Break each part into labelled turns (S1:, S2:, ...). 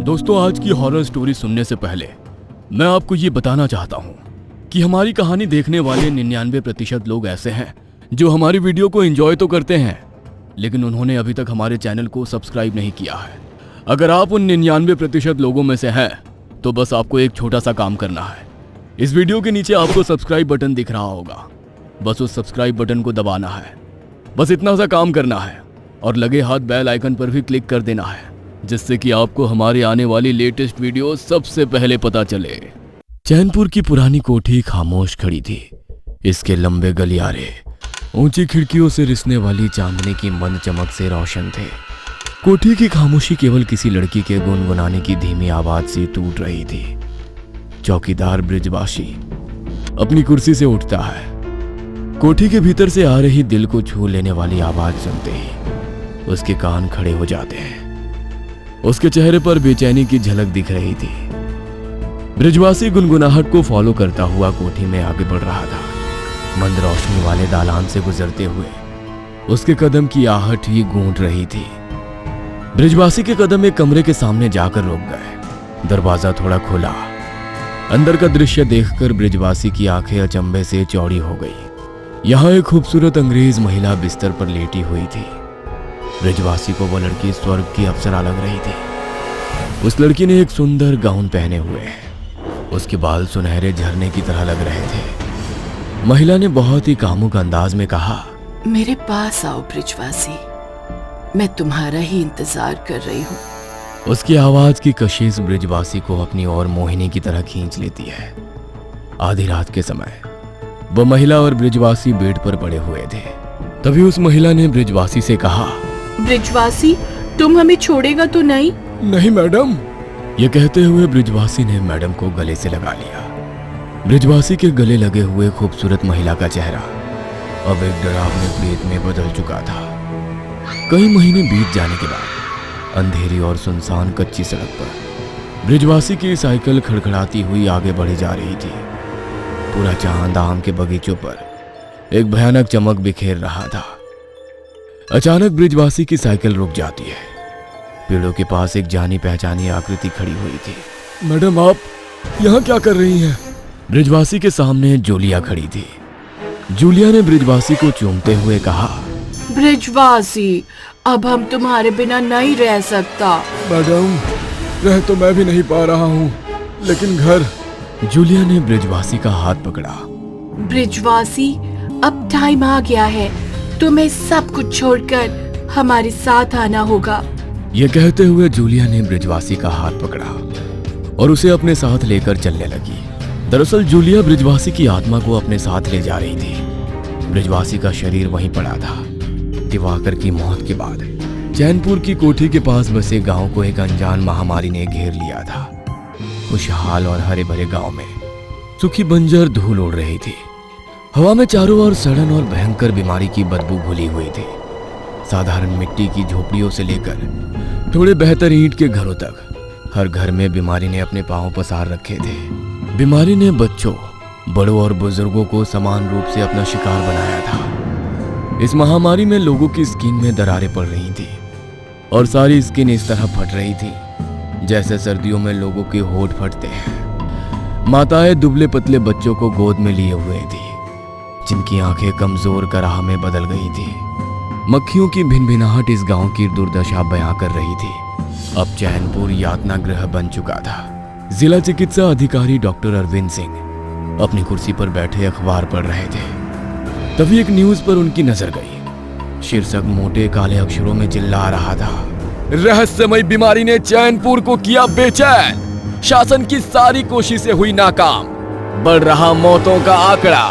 S1: दोस्तों, आज की हॉरर स्टोरी सुनने से पहले मैं आपको ये बताना चाहता हूँ कि हमारी कहानी देखने वाले 99% लोग ऐसे हैं जो हमारी वीडियो को एंजॉय तो करते हैं, लेकिन उन्होंने अभी तक हमारे चैनल को सब्सक्राइब नहीं किया है। अगर आप उन 99% लोगों में से हैं तो बस आपको एक छोटा सा काम करना है। इस वीडियो के नीचे आपको सब्सक्राइब बटन दिख रहा होगा, बस उस सब्सक्राइब बटन को दबाना है। बस इतना सा काम करना है और लगे हाथ बेल आइकन पर भी क्लिक कर देना है, जिससे कि आपको हमारे आने वाली लेटेस्ट वीडियो सबसे पहले पता चले। चैनपुर की पुरानी कोठी खामोश खड़ी थी। इसके लंबे गलियारे ऊंची खिड़कियों से रिसने वाली चांदनी की मंद चमक से रोशन थे। कोठी की खामोशी केवल किसी लड़की के गुनगुनाने की धीमी आवाज से टूट रही थी। चौकीदार ब्रिजवासी अपनी कुर्सी से उठता है। कोठी के भीतर से आ रही दिल को छू लेने वाली आवाज सुनते ही उसके कान खड़े हो जाते हैं। उसके चेहरे पर बेचैनी की झलक दिख रही थी। ब्रिजवासी गुनगुनाहट को फॉलो करता हुआ कोठी में आगे बढ़ रहा था। मंद रोशनी वाले दालान से गुजरते हुए उसके कदम की आहट ही गूंज रही थी। ब्रिजवासी के कदम एक कमरे के सामने जाकर रुक गए। दरवाजा थोड़ा खुला। अंदर का दृश्य देखकर ब्रिजवासी की आंखें अचंभे से चौड़ी हो गई। यहाँ एक खूबसूरत अंग्रेज महिला बिस्तर पर लेटी हुई थी। ब्रिजवासी को वो लड़की स्वर्ग की अप्सरा लग रही थी। उस लड़की ने एक सुंदर गाउन पहने हुए हैं। उसके बाल सुनहरे झरने की तरह लग रहे थे। महिला ने बहुत ही कामुक अंदाज में कहा,
S2: मेरे पास आओ ब्रिजवासी, मैं तुम्हारा ही इंतजार कर रही हूँ।
S1: उसकी आवाज की कशिश ब्रिजवासी को अपनी ओर मोहिनी की तरह खींच लेती है। आधी रात के समय वो महिला और ब्रिजवासी बेड पर पड़े हुए थे। तभी उस महिला ने ब्रिजवासी से कहा,
S2: ब्रिजवासी, तुम हमें छोड़ेगा तो नहीं?
S1: नहीं मैडम। ये कहते हुए ब्रिजवासी ने मैडम को गले से लगा लिया। ब्रिजवासी के गले लगे हुए खूबसूरत महिला का चेहरा अब एक डरावने प्रेत में बदल चुका था। कई महीने बीत जाने के बाद अंधेरी और सुनसान कच्ची सड़क पर ब्रिजवासी की साइकिल खड़खड़ाती हुई आगे बढ़ी जा रही थी। पूरा चांद आम के बगीचों पर एक भयानक चमक बिखेर रहा था। अचानक ब्रिजवासी की साइकिल रुक जाती है। पेड़ों के पास एक जानी पहचानी आकृति खड़ी हुई थी। मैडम, आप यहाँ क्या कर रही हैं? ब्रिजवासी के सामने जूलिया खड़ी थी। जूलिया ने ब्रिजवासी को चूमते हुए कहा,
S2: ब्रिजवासी, अब हम तुम्हारे बिना नहीं रह सकता।
S1: मैडम, रह तो मैं भी नहीं पा रहा हूँ, लेकिन घर। जूलिया ने ब्रिजवासी का हाथ पकड़ा।
S2: ब्रिजवासी, अब टाइम आ गया है, तुम्हें सब कुछ छोड़कर हमारे साथ आना होगा।
S1: यह कहते हुए जूलिया ने ब्रिजवासी का हाथ पकड़ा और उसे अपने साथ लेकर चलने लगी। दरअसल जूलिया ब्रिजवासी की आत्मा को अपने साथ ले जा रही थी। ब्रिजवासी का शरीर वहीं पड़ा था। दिवाकर की मौत के बाद चैनपुर की कोठी के पास बसे गांव को एक अनजान महामारी ने घेर लिया था। खुशहाल और हरे भरे गांव में सूखी बंजर धूल उड़ रही थी। हवा में चारों ओर सड़न और भयंकर बीमारी की बदबू घुली हुई थी। साधारण मिट्टी की झोपड़ियों से लेकर थोड़े बेहतर ईंट के घरों तक हर घर में बीमारी ने अपने पांव पसार रखे थे। बीमारी ने बच्चों, बड़ों और बुजुर्गों को समान रूप से अपना शिकार बनाया था। इस महामारी में लोगों की स्किन में दरारें पड़ रही थी और सारी स्किन इस तरह फट रही थी जैसे सर्दियों में लोगों के होंठ फटते हैं। माताएं दुबले पतले बच्चों को गोद में लिए हुए थी, जिनकी आंखें कमजोर कराह में बदल गई थी। मक्खियों की भिनभिनाहट इस गांव की दुर्दशा बयां कर रही थी। अब चैनपुर यातना गृह बन चुका था। जिला चिकित्सा अधिकारी डॉक्टर अरविंद सिंह अपनी कुर्सी पर बैठे अखबार पढ़ रहे थे। तभी एक न्यूज पर उनकी नजर गई। शीर्षक मोटे काले अक्षरों में चिल्ला रहा था, रहस्यमय बीमारी ने चैनपुर को किया बेचैन, शासन की सारी कोशिशें हुई नाकाम, बढ़ रहा मौतों का आंकड़ा।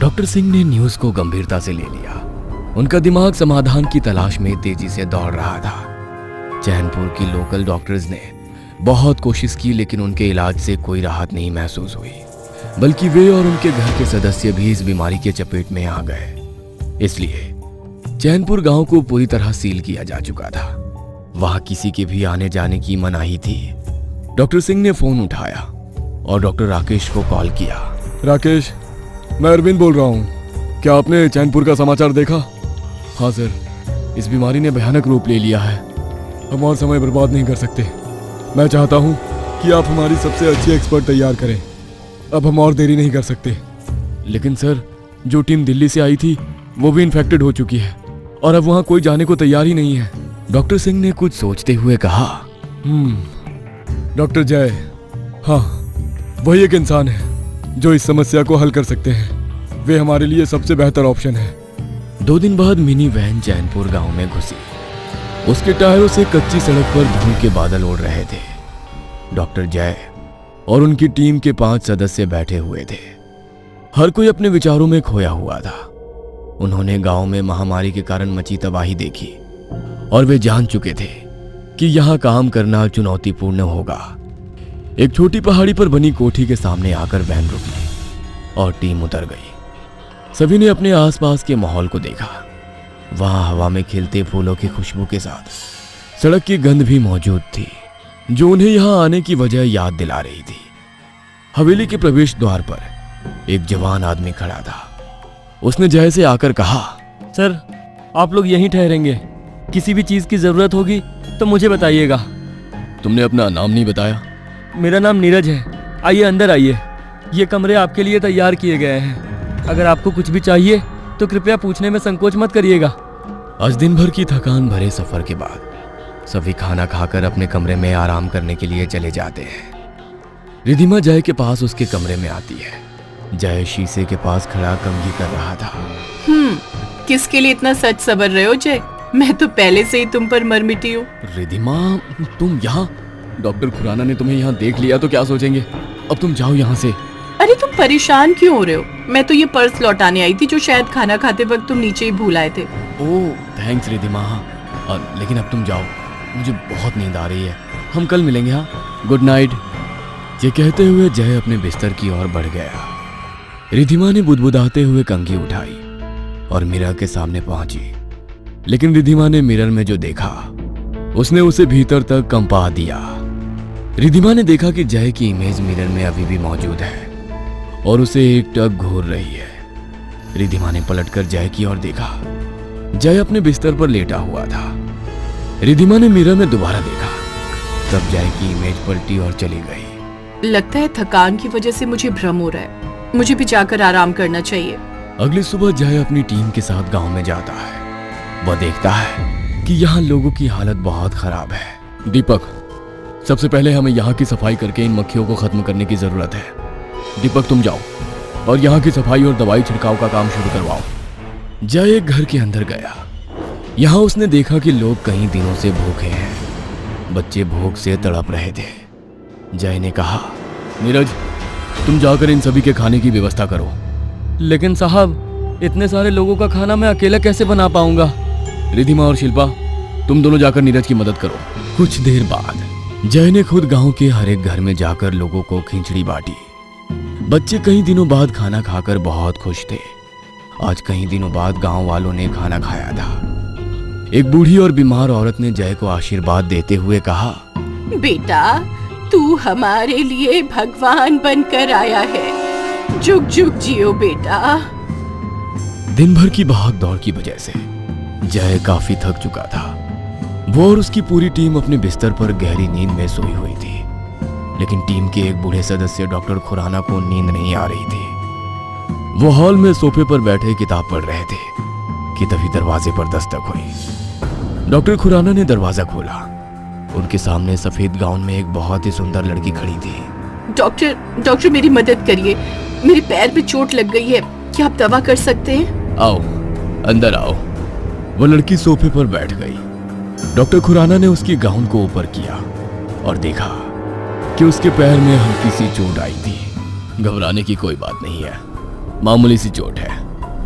S1: डॉक्टर सिंह ने न्यूज को गंभीरता से ले लिया। उनका दिमाग समाधान की तलाश में तेजी से दौड़ रहा था। चैनपुर की लोकल डॉक्टर्स ने बहुत कोशिश की, लेकिन उनके इलाज से कोई राहत नहीं महसूस हुई, बल्कि वे और उनके घर के सदस्य भी इस बीमारी के चपेट में आ गए। इसलिए चैनपुर गांव को पूरी तरह सील किया जा चुका था। वहां किसी के भी आने जाने की मनाही थी। डॉक्टर सिंह ने फोन उठाया और डॉक्टर राकेश को कॉल किया। राकेश, मैं अरविंद बोल रहा हूँ। क्या आपने चैनपुर का समाचार देखा? हाँ सर, इस बीमारी ने भयानक रूप ले लिया है। हम और समय बर्बाद नहीं कर सकते।
S3: मैं चाहता हूँ कि आप हमारी सबसे अच्छी एक्सपर्ट तैयार करें। अब हम और देरी नहीं कर सकते।
S1: लेकिन सर, जो टीम दिल्ली से आई थी वो भी इन्फेक्टेड हो चुकी है और अब वहाँ कोई जाने को तैयार ही नहीं है। डॉक्टर सिंह ने कुछ सोचते हुए कहा।
S3: डॉक्टर जय, हाँ, वही एक इंसान है जो इस समस्या को हल कर सकते हैं। वे हमारे लिए सबसे बेहतर ऑप्शन है।
S1: 2 दिन बाद मिनी वैन चैनपुर गांव में घुसी। उसके टायरों से कच्ची सड़क पर धूल के बादल उड़ रहे थे। डॉक्टर जय और उनकी टीम के 5 सदस्य बैठे हुए थे। हर कोई अपने विचारों में खोया हुआ था। उन्होंने गांव में महामारी के कारण मची तबाही देखी और वे जान चुके थे कि यहां काम करना चुनौतीपूर्ण होगा। एक छोटी पहाड़ी पर बनी कोठी के सामने आकर वैन रुकी और टीम उतर गई। सभी ने अपने आसपास के माहौल को देखा। वहां हवा में खिलते फूलों की खुशबू के साथ सड़क की गंध भी मौजूद थी, जो उन्हें यहां आने की वजह याद दिला रही थी। हवेली के प्रवेश द्वार पर एक जवान आदमी खड़ा था। उसने जय से आकर कहा,
S4: सर, आप लोग यहीं ठहरेंगे। किसी भी चीज की जरूरत होगी तो मुझे बताइएगा।
S1: तुमने अपना नाम नहीं बताया।
S4: मेरा नाम नीरज है। आइए अंदर आइए। ये कमरे आपके लिए तैयार किए गए हैं। अगर आपको कुछ भी चाहिए तो कृपया पूछने में संकोच मत करिएगा।
S1: आज दिन भर की थकान भरे सफर के बाद सभी खाना खाकर अपने कमरे में आराम करने के लिए चले जाते हैं। रिधिमा जय के पास उसके कमरे में आती है। जय शीशे के पास खड़ा कंघी कर रहा था।
S2: किसके लिए इतना सच सबर रहे हो जय? मैं तो पहले से ही तुम पर मर मिटी हूँ।
S1: रिधिमा, तुम यहाँ? डॉक्टर खुराना ने तुम्हें यहाँ देख लिया तो क्या सोचेंगे? अब तुम जाओ यहाँ से।
S2: अरे तुम परेशान क्यों हो रहे हो? मैं तो ये पर्स लौटाने आई थी जो शायद खाना खाते वक्त तुम नीचे ही भूल आए थे।
S1: ओह थैंक्स रिधिमा। लेकिन अब तुम जाओ, मुझे बहुत नींद आ रही है। हम कल मिलेंगे। हाँ, गुड नाइट। ये कहते हुए जय अपने बिस्तर की ओर बढ़ गया। रिधिमा ने बुदबुदाते हुए कंघी उठाई और मिरर के सामने पहुंची। लेकिन रिधिमा ने मिरर में जो देखा उसने उसे भीतर तक कंपा दिया। रिधिमा ने देखा कि जय की इमेज मिरर में अभी भी मौजूद है और उसे एक टक घूर रही है। रिधिमा ने पलटकर जय की ओर देखा। जय अपने बिस्तर पर लेटा हुआ था। रिधिमा ने मिरर में दोबारा देखा, तब जय की इमेज पलटी और चली गई।
S2: लगता है थकान की वजह से मुझे भ्रम हो रहा है। मुझे भी जाकर आराम करना चाहिए।
S1: अगली सुबह जय अपनी टीम के साथ गांव में जाता है। वह देखता है कि यहाँ लोगों की हालत बहुत खराब है। दीपक, सबसे पहले हमें यहाँ की सफाई करके इन मक्खियों को खत्म करने की जरूरत है। दीपक, तुम जाओ और यहाँ की सफाई और दवाई छिड़काव का काम शुरू करवाओ। जय एक घर के अंदर गया। यहाँ उसने देखा कि लोग कई दिनों से भूखे हैं। बच्चे भूख से तड़प रहे थे। जय ने कहा, नीरज, तुम जाकर इन सभी के खाने की व्यवस्था करो।
S4: लेकिन साहब, इतने सारे लोगों का खाना मैं अकेला कैसे बना पाऊंगा?
S1: रिधिमा और शिल्पा, तुम दोनों जाकर नीरज की मदद करो। कुछ देर बाद जय ने खुद गांव के हर एक घर में जाकर लोगों को खिचड़ी बांटी। बच्चे कई दिनों बाद खाना खाकर बहुत खुश थे। आज कई दिनों बाद गांव वालों ने खाना खाया था। एक बूढ़ी और बीमार औरत ने जय को आशीर्वाद देते हुए कहा,
S2: बेटा, तू हमारे लिए भगवान बनकर आया है। जुग जुग जियो बेटा।
S1: दिन भर की भाग दौड़ की वजह से जय काफी थक चुका था। वो और उसकी पूरी टीम अपने बिस्तर पर गहरी नींद में सोई हुई थी। लेकिन टीम के एक बूढ़े सदस्य डॉक्टर खुराना को नींद नहीं आ रही थी। वो हॉल में सोफे पर बैठे किताब पढ़ रहे थे कि तभी दरवाजे पर दस्तक हुई। डॉक्टर खुराना ने दरवाजा खोला। उनके सामने सफेद गाउन में एक बहुत ही सुंदर लड़की खड़ी थी।
S2: डॉक्टर, मेरी मदद करिए। मेरे पैर पे चोट लग गई है। क्या आप दवा कर सकते हैं?
S1: आओ, अंदर आओ। वो लड़की सोफे पर बैठ गई। डॉक्टर खुराना ने उसकी गाउन को ऊपर किया और देखा कि उसके पैर में हल्की सी चोट आई थी। घबराने की कोई बात नहीं है, मामूली सी चोट है।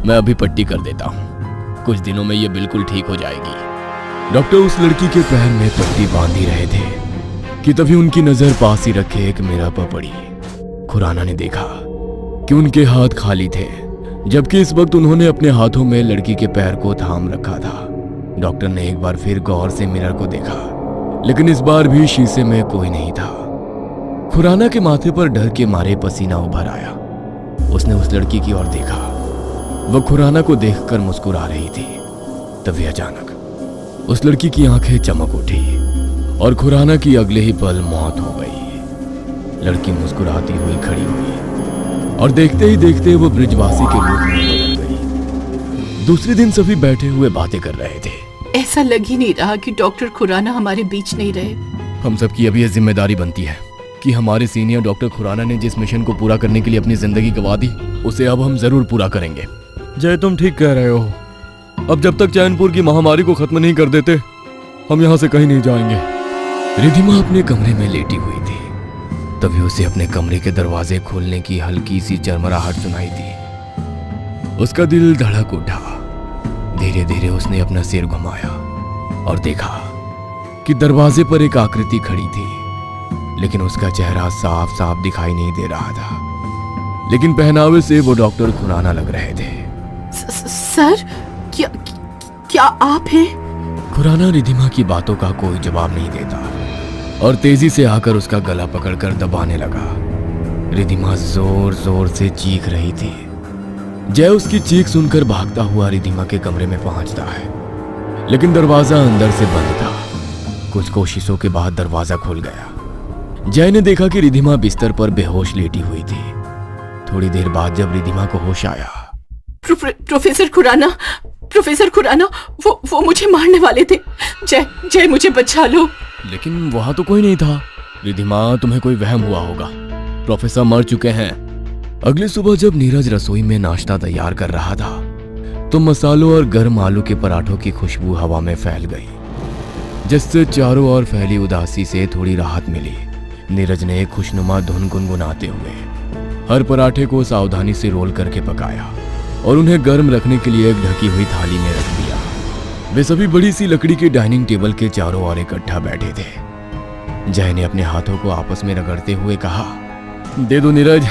S1: मैं अभी पट्टी कर देता हूँ, कुछ दिनों में ये बिल्कुल ठीक हो जाएगी। डॉक्टर उस लड़की के पैर में पट्टी बांध ही रहे थे कि तभी उनकी नजर पास ही रखे एक मिरर पर पड़ी। खुराना ने देखा कि उनके हाथ खाली थे, जबकि इस वक्त उन्होंने अपने हाथों में लड़की के पैर को थाम रखा था। डॉक्टर ने एक बार फिर गौर से मिरर को देखा, लेकिन इस बार भी शीशे में कोई नहीं था। खुराना के माथे पर डर के मारे पसीना उभर आया। उसने उस लड़की की ओर देखा। वह खुराना को देखकर मुस्कुरा रही थी। तभी अचानक उस लड़की की आंखें चमक उठी और खुराना की अगले ही पल मौत हो गई। लड़की मुस्कुराती हुई खड़ी हुई और देखते ही देखते वो ब्रिजवासी के रूप में बदल गई। दूसरे दिन सभी बैठे हुए बातें कर रहे थे।
S2: ऐसा लग ही नहीं रहा कि डॉक्टर खुराना हमारे बीच नहीं रहे।
S1: हम सबकी अभी ये जिम्मेदारी बनती है कि हमारे सीनियर डॉक्टर खुराना ने जिस मिशन को पूरा करने के लिए अपनी जिंदगी गंवा दी, उसे अब हम जरूर पूरा करेंगे।
S3: जय, तुम ठीक कह रहे हो। अब जब तक चैनपुर की महामारी को खत्म नहीं कर देते, हम यहाँ से कहीं नहीं जाएंगे।
S1: रिधिमा अपने कमरे में लेटी हुई थी। तभी उसे अपने कमरे के दरवाजे खोलने की हल्की सी चरमराहट सुनाई दी। उसका दिल धड़क उठा। धीरे धीरे उसने अपना सिर घुमाया और देखा कि दरवाजे पर एक आकृति खड़ी थी, लेकिन उसका चेहरा साफ साफ दिखाई नहीं दे रहा था। लेकिन पहनावे से वो डॉक्टर खुराना लग रहे थे।
S2: सर, क्या आप हैं?
S1: खुराना रिधिमा की बातों का कोई जवाब नहीं देता और तेजी से आकर उसका गला पकड़कर दबाने लगा। रिधिमा जोर जोर से चीख रही थी। जय उसकी चीख सुनकर भागता हुआ रिधिमा के कमरे में पहुंचता है, लेकिन दरवाजा अंदर से बंद था। कुछ कोशिशों के बाद दरवाजा खुल गया। जय ने देखा कि रिधिमा बिस्तर पर बेहोश लेटी हुई थी। थोड़ी देर बाद जब रिधिमा को होश आया,
S2: प्रोफेसर खुराना, वो मुझे मारने वाले थे। जय, मुझे बचा लो।
S1: लेकिन वहां तो कोई नहीं था। रिधिमा, तुम्हें कोई वहम हुआ होगा। प्रोफेसर मर चुके हैं। अगली सुबह जब नीरज रसोई में नाश्ता तैयार कर रहा था, तो मसालों और गर्म आलू के पराठों की खुशबू हवा में फैल गई, जिससे चारों ओर फैली उदासी से थोड़ी राहत मिली। नीरज ने एक खुशनुमा धुन गुनगुनाते हुए हर पराठे को सावधानी से रोल करके पकाया और उन्हें गर्म रखने के लिए एक ढकी हुई थाली में रख दिया। वे सभी बड़ी सी लकड़ी के डाइनिंग टेबल के चारों ओर इकट्ठा बैठे थे। जय ने अपने हाथों को आपस में रगड़ते हुए कहा, दे दो नीरज,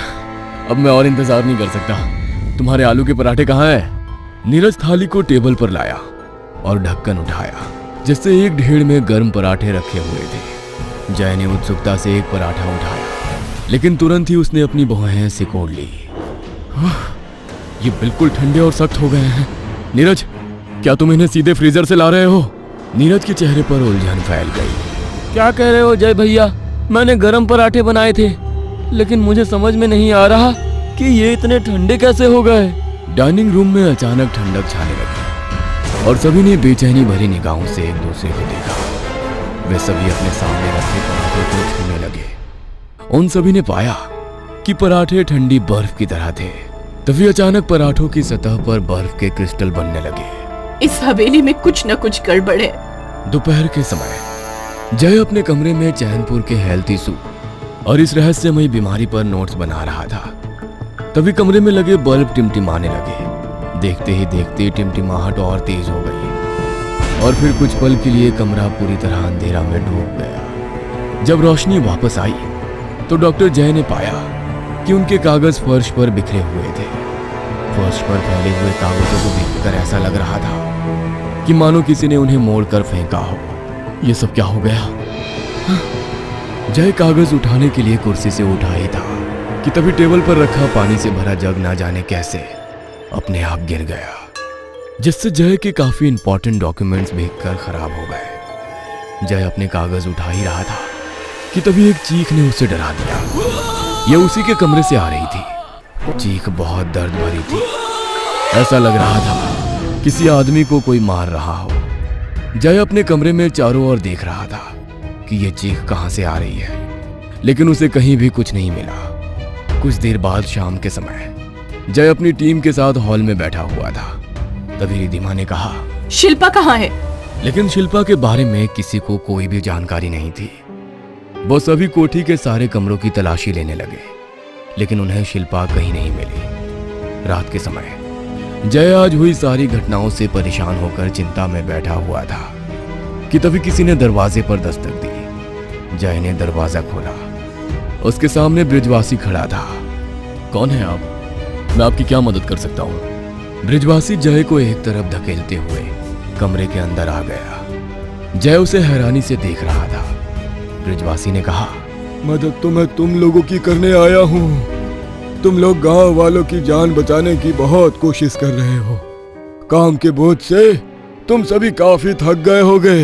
S1: अब मैं और इंतजार नहीं कर सकता। तुम्हारे आलू के पराठे कहाँ हैं? नीरज थाली को टेबल पर लाया और ढक्कन उठाया, जिससे एक ढेर में गर्म पराठे रखे हुए थे। जय ने उत्सुकता से एक पराठा उठाया, लेकिन तुरंत ही उसने अपनी भौहें सिकोड़ ली। ये बिल्कुल ठंडे और सख्त हो गए हैं। नीरज, क्या तुम इन्हें सीधे फ्रीजर से ला रहे हो? नीरज के चेहरे पर उलझन फैल गई।
S4: क्या कह रहे हो जय भैया? मैंने गरम पराठे बनाए थे, लेकिन मुझे समझ में नहीं आ रहा कि ये इतने ठंडे कैसे हो गए।
S1: डाइनिंग रूम में अचानक ठंडक छाने लगी और सभी ने बेचैनी भरी निगाहों से एक दूसरे को देखा। वे सभी अपने सामने रखे पराठे को छूने लगे। उन सभी ने पाया कि पराठे ठंडी बर्फ की तरह थे। तभी अचानक पराठों की सतह पर बर्फ के क्रिस्टल बनने लगे।
S2: इस हवेली में कुछ न कुछ गड़बड़ है।
S1: दोपहर के समय जय अपने कमरे में चैनपुर के हेल्थी सूप और इस रहस्यमयी बीमारी पर नोट्स बना रहा था। तभी कमरे में लगे बल्ब टिमटिमाने लगे। देखते ही देखते टिमटिमाहट और तेज हो गई और फिर कुछ पल के लिए कमरा पूरी तरह अंधेरा में डूब गया। जब रोशनी वापस आई तो डॉक्टर जय ने पाया कि उनके कागज फर्श पर बिखरे हुए थे। फर्श पर फैले हुए कागजों को देखकर ऐसा लग रहा था कि मानो किसी ने उन्हें मोड़कर फेंका हो। यह सब क्या हो गया? जय कागज उठाने के लिए कुर्सी से उठा ही था कि तभी टेबल पर रखा पानी से भरा जग ना जाने कैसे अपने आप गिर गया, जिससे जय के काफी इंपॉर्टेंट डॉक्यूमेंट्स भीगकर खराब हो गए। जय अपने कागज उठा ही रहा था कि तभी एक चीख ने उसे डरा दिया। यह उसी के कमरे से आ रही थी। चीख बहुत दर्द भरी थी। ऐसा लग रहा था किसी आदमी को कोई मार रहा हो। जय अपने कमरे में चारों ओर देख रहा था कि यह चीख कहां से आ रही है, लेकिन उसे कहीं भी कुछ नहीं मिला। कुछ देर बाद शाम के समय जय अपनी टीम के साथ हॉल में बैठा हुआ था। तभी रिधिमा ने कहा,
S2: शिल्पा कहाँ है?
S1: लेकिन शिल्पा के बारे में किसी को कोई भी जानकारी नहीं थी। वो सभी कोठी के सारे कमरों की तलाशी लेने लगे, लेकिन उन्हें शिल्पा कहीं नहीं मिली। रात के समय जय आज हुई सारी घटनाओं से परेशान होकर चिंता में बैठा हुआ था कि तभी किसी ने दरवाजे पर दस्तक दी। जय ने दरवाजा खोला। उसके सामने ब्रिजवासी खड़ा था। कौन है आप? मैं आपकी क्या मदद कर सकता हूँ? ब्रिजवासी जय को एक तरफ धकेलते हुए कमरे के अंदर आ गया। जय उसे हैरानी से देख रहा था। ब्रिजवासी ने कहा,
S3: मदद तो मैं तुम लोगों की करने आया हूँ। तुम लोग गांव वालों की जान बचाने की बहुत कोशिश कर रहे हो। काम के बोझ से तुम सभी काफी थक गए होगे।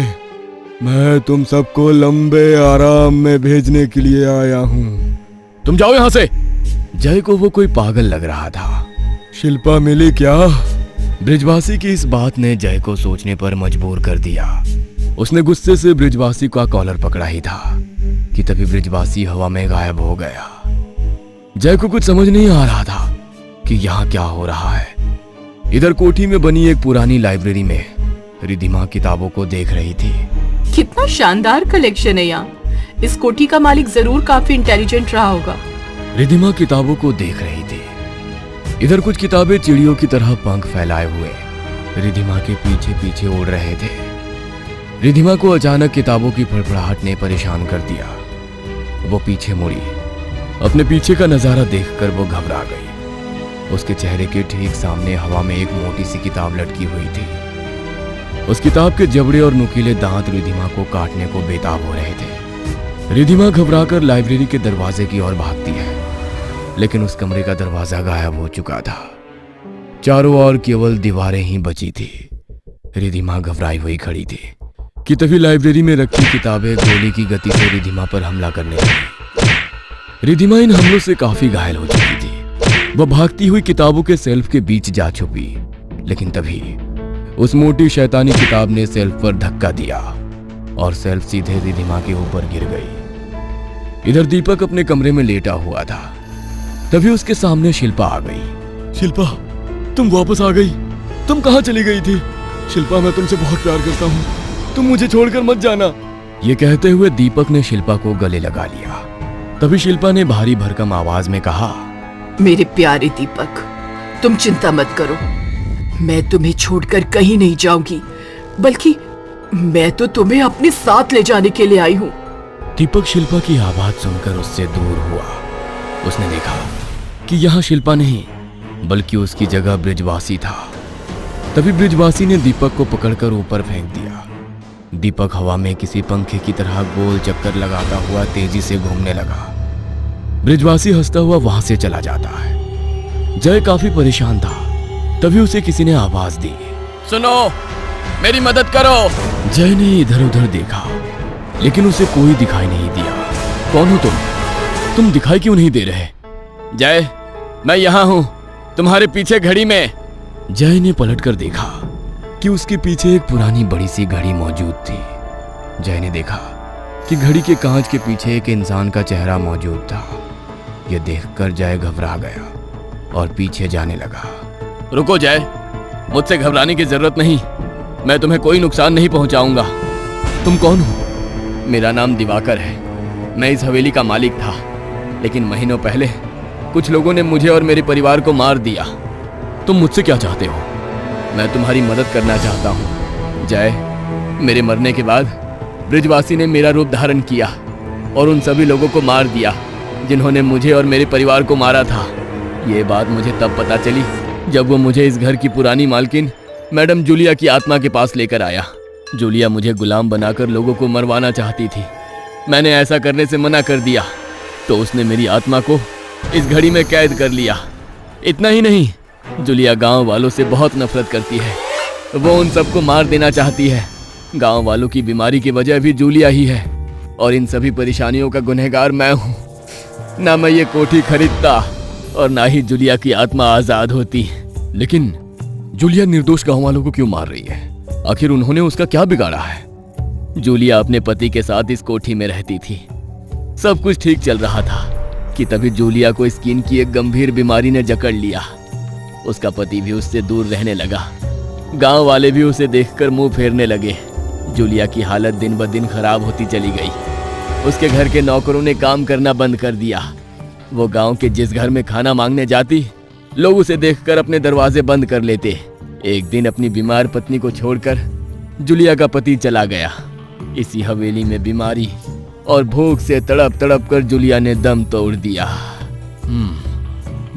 S3: मैं तुम सबको लंबे आराम में भेजने के लिए आया हूँ।
S1: तुम जाओ यहां से। जय को वो कोई पागल लग रहा था।
S3: शिल्पा मिली क्या?
S1: ब्रिजवासी की इस बात ने जय को सोचने पर मजबूर कर दिया। उसने गुस्से से ब्रिजवासी का कॉलर पकड़ा ही था कि तभी ब्रिजवासी हवा में गायब हो गया। जय को कुछ समझ नहीं आ रहा था कि यहाँ क्या हो रहा है। इधर कोठी में बनी एक पुरानी लाइब्रेरी में रिधिमा किताबों को देख रही थी।
S2: कितना शानदार कलेक्शन है यहाँ। इस कोठी का मालिक जरूर काफी इंटेलिजेंट रहा होगा।
S1: रिधिमा किताबों को देख रही थी। इधर कुछ किताबें चिड़ियों की तरह पंख फैलाए हुए रिधिमा के पीछे पीछे उड़ रहे थे। रिधिमा को अचानक किताबों की फड़फड़ाहट ने परेशान कर दिया। वो पीछे मुड़ी। अपने पीछे का नजारा देखकर वो घबरा गई। उसके चेहरे के ठीक सामने हवा में एक मोटी सी किताब लटकी हुई थी। उस किताब के जबड़े और नुकीले दांत रिधिमा को काटने को बेताब हो रहे थे। रिधिमा घबराकर लाइब्रेरी के दरवाजे की ओर भागती है, लेकिन उस कमरे का दरवाजा गायब हो चुका था। चारों ओर केवल दीवारें ही बची थी। रिधिमा घबराई हुई खड़ी थी कि तभी लाइब्रेरी में रखी किताबें गोली की गति से रिधिमा पर हमला करने लगी। रिधिमा इन हमलों से काफी घायल हो चुकी थी। वह भागती हुई किताबों के सेल्फ के बीच जा छुपी, लेकिन तभी उस मोटी शैतानी किताब ने सेल्फ पर धक्का दिया और सेल्फ सीधे रिधिमा के ऊपर गिर गई। इधर दीपक अपने कमरे में लेटा हुआ था। तभी उसके सामने शिल्पा आ गई।
S3: शिल्पा, तुम वापस आ गई। तुम कहाँ चली गई थी? शिल्पा, मैं तुमसे बहुत प्यार करता हूँ, तुम मुझे छोड़कर मत जाना।
S1: ये कहते हुए दीपक ने शिल्पा को गले लगा लिया। तभी शिल्पा ने भारी भरकम आवाज में कहा,
S2: मेरे प्यारे दीपक, तुम चिंता मत करो। मैं तुम्हें छोड़कर कहीं नहीं जाऊंगी, बल्कि मैं तो तुम्हें अपने साथ ले जाने के लिए आई हूँ।
S1: दीपक शिल्पा की आवाज सुनकर उससे दूर हुआ। उसने देखा कि यहाँ शिल्पा नहीं, बल्कि उसकी जगह ब्रिजवासी था। तभी ब्रिजवासी ने दीपक को पकड़कर ऊपर फेंक दिया। दीपक हवा में किसी पंखे की तरह गोल चक्कर लगाता हुआ तेजी से घूमने लगा। ब्रिजवासी हंसता हुआ वहां से चला जाता है। जय काफी परेशान था। तभी उसे किसी ने आवाज दी, सुनो, मेरी मदद करो। जय ने इधर उधर देखा, लेकिन उसे कोई दिखाई नहीं दिया। कौन हो तुम दिखाई क्यों नहीं दे रहे? जय, मैं यहां हूं, तुम्हारे पीछे घड़ी में। जय ने पलटकर देखा कि उसके पीछे एक पुरानी बड़ी सी घड़ी मौजूद थी। जय ने देखा कि घड़ी के कांच के पीछे एक इंसान का चेहरा मौजूद था। यह देखकर जय घबरा गया और पीछे जाने लगा। रुको जय, मुझसे घबराने की जरूरत नहीं, मैं तुम्हें कोई नुकसान नहीं पहुंचाऊंगा। तुम कौन हो? मेरा नाम दिवाकर है। मैं इस हवेली का मालिक था, लेकिन महीनों पहले कुछ लोगों ने मुझे और मेरे परिवार को मार दिया। तुम मुझसे क्या चाहते हो? मैं तुम्हारी मदद करना चाहता हूँ। जय, मेरे मरने के बाद ब्रिजवासी ने मेरा रूप धारण किया और उन सभी लोगों को मार दिया जिन्होंने मुझे और मेरे परिवार को मारा था। ये बात मुझे तब पता चली जब वो मुझे इस घर की पुरानी मालकिन मैडम जूलिया की आत्मा के पास लेकर आया। जूलिया मुझे गुलाम बनाकर लोगों को मरवाना चाहती थी। मैंने ऐसा करने से मना कर दिया, तो उसने मेरी आत्मा को इस घड़ी में कैद कर लिया। इतना ही नहीं, जूलिया गांव वालों से बहुत नफरत करती है। वो उन सबको मार देना चाहती है। गांव वालों की बीमारी की वजह भी जूलिया ही है और इन सभी परेशानियों का गुनहगार मैं हूँ। ना मैं ये कोठी खरीदता और ना ही जूलिया की आत्मा आजाद होती। लेकिन जूलिया निर्दोष गांव वालों को क्यों मार रही है? आखिर उन्होंने उसका क्या बिगाड़ा है? जूलिया अपने पति के साथ इस कोठी में रहती थी। सब कुछ ठीक चल रहा था कि तभी जूलिया को स्किन की एक गंभीर बीमारी ने जकड़ लिया। उसका पति भी उससे दूर रहने लगा। गांव वाले भी उसे देखकर मुंह फेरने लगे। जूलिया की हालत दिन ब दिन खराब होती चली गई। उसके घर के नौकरों ने काम करना बंद कर दिया। वो गांव के जिस घर में खाना मांगने जाती, लोग उसे देखकर अपने दरवाजे बंद कर लेते। एक दिन अपनी बीमार पत्नी को छोड़कर जूलिया का पति चला गया। इसी हवेली में बीमारी और भूख से तड़प तड़प कर जूलिया ने दम तोड़ दिया।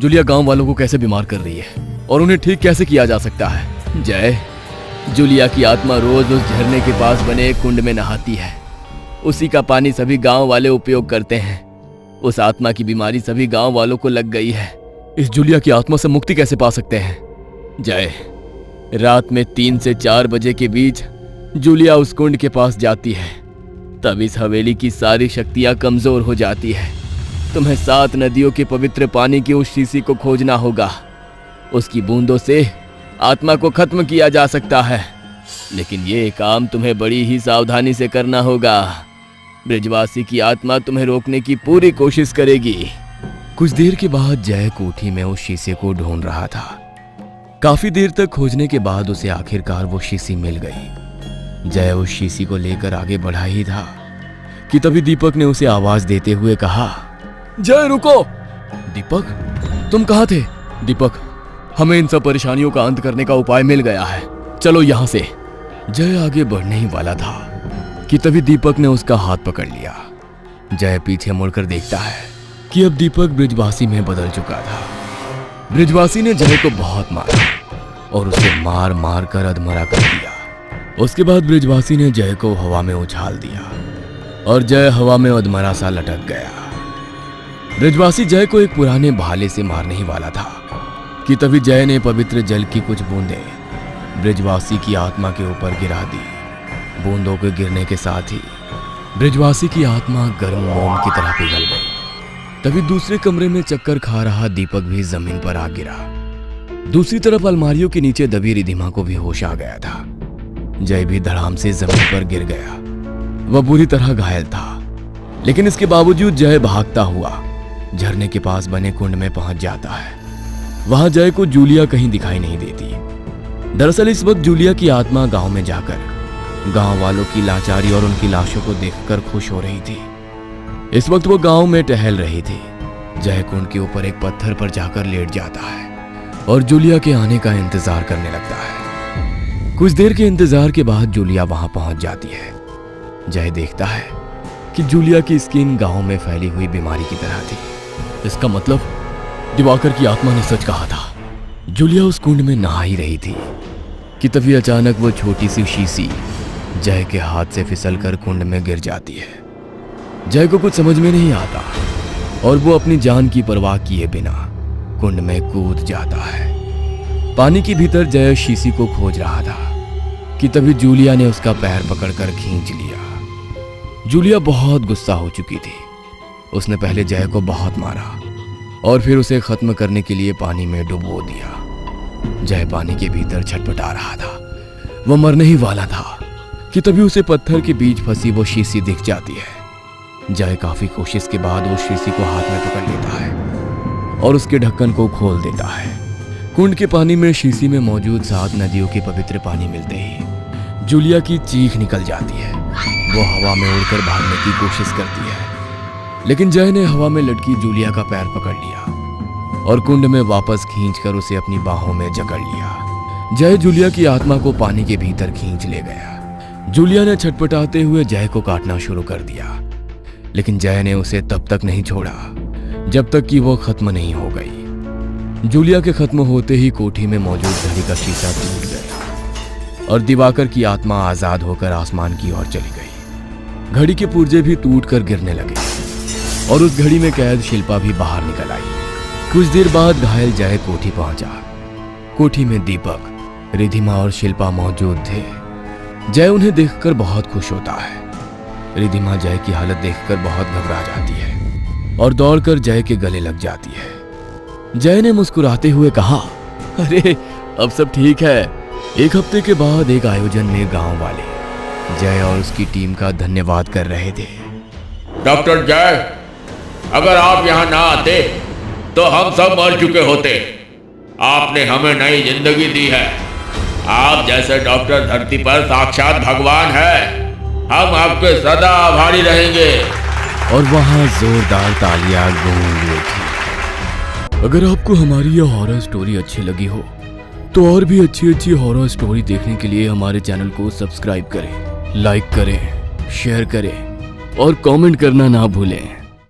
S1: जूलिया गांव वालों को कैसे बीमार कर रही है और उन्हें ठीक कैसे किया जा सकता है? जय, जूलिया की आत्मा रोज उस झरने के पास बने एक कुंड में नहाती है। उसी का पानी सभी गांव वाले उपयोग करते हैं। उस आत्मा की बीमारी सभी गांव वालों को लग गई है। इस जूलिया की आत्मा से मुक्ति कैसे पा सकते हैं? जय, रात में 3 से 4 बजे के बीच जूलिया उस कुंड के पास जाती है, तब इस हवेली की सारी शक्तियां कमजोर हो जाती है। तुम्हें 7 नदियों के पवित्र पानी की उस शीशी को खोजना होगा। उसकी बूंदों से आत्मा को खत्म किया जा सकता है, लेकिन ये काम तुम्हें बड़ी ही सावधानी से करना होगा। ब्रिजवासी की आत्मा तुम्हें रोकने की पूरी कोशिश करेगी। कुछ देर के बाद जय कोठी में उस शीशे को ढूंढ रहा था। काफी देर तक खोजने के बाद उसे आखिरकार वो शीशी मिल गई। जय उस शीशी को लेकर आगे बढ़ा ही था कि तभी दीपक ने उसे आवाज देते हुए कहा,
S3: जय रुको।
S1: दीपक, तुम कहाँ थे? दीपक, हमें इन सब परेशानियों का अंत करने का उपाय मिल गया है, चलो यहां से। जय आगे बढ़ने ही वाला था कि तभी दीपक ने उसका हाथ पकड़ लिया। जय पीछे मुड़कर देखता है कि अब दीपक ब्रिजवासी में बदल चुका था। ब्रिजवासी ने जय को बहुत मारा और उसे मार मार कर अधमरा कर दिया। उसके बाद ब्रिजवासी ने जय को हवा में उछाल दिया और जय हवा में अधमरा सा लटक गया। ब्रिजवासी जय को एक पुराने भाले से मारने ही वाला था कि तभी जय ने पवित्र जल की कुछ बूंदें ब्रिजवासी की आत्मा के ऊपर गिरा दी। बूंदों के गिरने के साथ ही ब्रिजवासी की आत्मा गर्म मोम की तरह पिघल गई। तभी दूसरे कमरे में चक्कर खा रहा दीपक भी जमीन पर आ गिरा। दूसरी तरफ अलमारियों के नीचे दबी रिधिमा को भी होश आ गया था। जय भी धड़ाम से जमीन पर गिर गया। वह बुरी तरह घायल था, लेकिन इसके बावजूद जय भागता हुआ झरने के पास बने कुंड में पहुंच जाता है। वहां जय को जूलिया कहीं दिखाई नहीं देती। दरअसल इस वक्त जूलिया की आत्मा गांव में जाकर गांव वालों की लाचारी और उनकी लाशों को देखकर खुश हो रही थी। इस वक्त वो गांव में टहल रही थी। जय कुंड के ऊपर एक पत्थर पर जाकर लेट जाता है और जूलिया के आने का इंतजार करने लगता है। कुछ देर के इंतजार के बाद जूलिया वहां पहुंच जाती है। जय देखता है कि जूलिया की स्किन गांव में फैली हुई बीमारी की तरह थी। इसका मतलब दिवाकर की आत्मा ने सच कहा था। जूलिया उस कुंड में नहा ही रही थी कि तभी अचानक वो छोटी सी शीशी जय के हाथ से फिसलकर कुंड में गिर जाती है। जय को कुछ समझ में नहीं आता और वो अपनी जान की परवाह किए बिना कुंड में कूद जाता है। पानी के भीतर जय शीशी को खोज रहा था कि तभी जूलिया ने उसका पैर पकड़कर खींच लिया। जूलिया बहुत गुस्सा हो चुकी थी। उसने पहले जय को बहुत मारा और फिर उसे खत्म करने के लिए पानी में डुबो दिया। जय पानी के भीतर छटपटा रहा था। वह मरने ही वाला था कि तभी उसे पत्थर के बीच फंसी वो शीशी दिख जाती है। जय काफी कोशिश के बाद वो शीशी को हाथ में पकड़ लेता है और उसके ढक्कन को खोल देता है। कुंड के पानी में शीशी में मौजूद 7 नदियों के पवित्र पानी मिलते ही जूलिया की चीख निकल जाती है। वो हवा में उड़कर भागने की कोशिश करती है, लेकिन जय ने हवा में लटकी जूलिया का पैर पकड़ लिया और कुंड में वापस खींचकर उसे अपनी बाहों में जकड़ लिया। जय जूलिया की आत्मा को पानी के भीतर खींच ले गया। जूलिया ने छटपटाते हुए जय को काटना शुरू कर दिया, लेकिन जय ने उसे तब तक नहीं छोड़ा जब तक कि वो खत्म नहीं हो गई। जूलिया के खत्म होते ही कोठी में मौजूद घड़ी का शीशा टूट गया और दिवाकर की आत्मा आजाद होकर आसमान की ओर चली गई। घड़ी के पुर्जे भी टूटकर गिरने लगे और उस घड़ी में कैद शिल्पा भी बाहर निकल आई। कुछ देर बाद घायल जय कोठी पहुंचा। कोठी में दीपक, रिधिमा और शिल्पा मौजूद थे। जय उन्हें देखकर बहुत खुश होता है। रिधिमा जय की हालत देखकर बहुत घबरा जाती है और दौड़कर जय के गले लग जाती है। जय ने मुस्कुराते हुए कहा, अरे अब सब ठीक है। एक हफ्ते के बाद एक आयोजन में गांव वाले जय और उसकी टीम का धन्यवाद कर रहे थे।
S5: डॉक्टर जय, अगर आप यहाँ ना आते तो हम सब मर चुके होते। आपने हमें नई जिंदगी दी है। आप जैसे डॉक्टर धरती पर साक्षात भगवान है। हम आपके सदा आभारी रहेंगे।
S1: और वहां जोरदार तालियां गूंज उठी। अगर आपको हमारी यह हॉरर स्टोरी अच्छी लगी हो तो और भी अच्छी हॉरर स्टोरी देखने के लिए हमारे चैनल को सब्सक्राइब करें, लाइक करें, शेयर करें और कमेंट करना ना भूलें।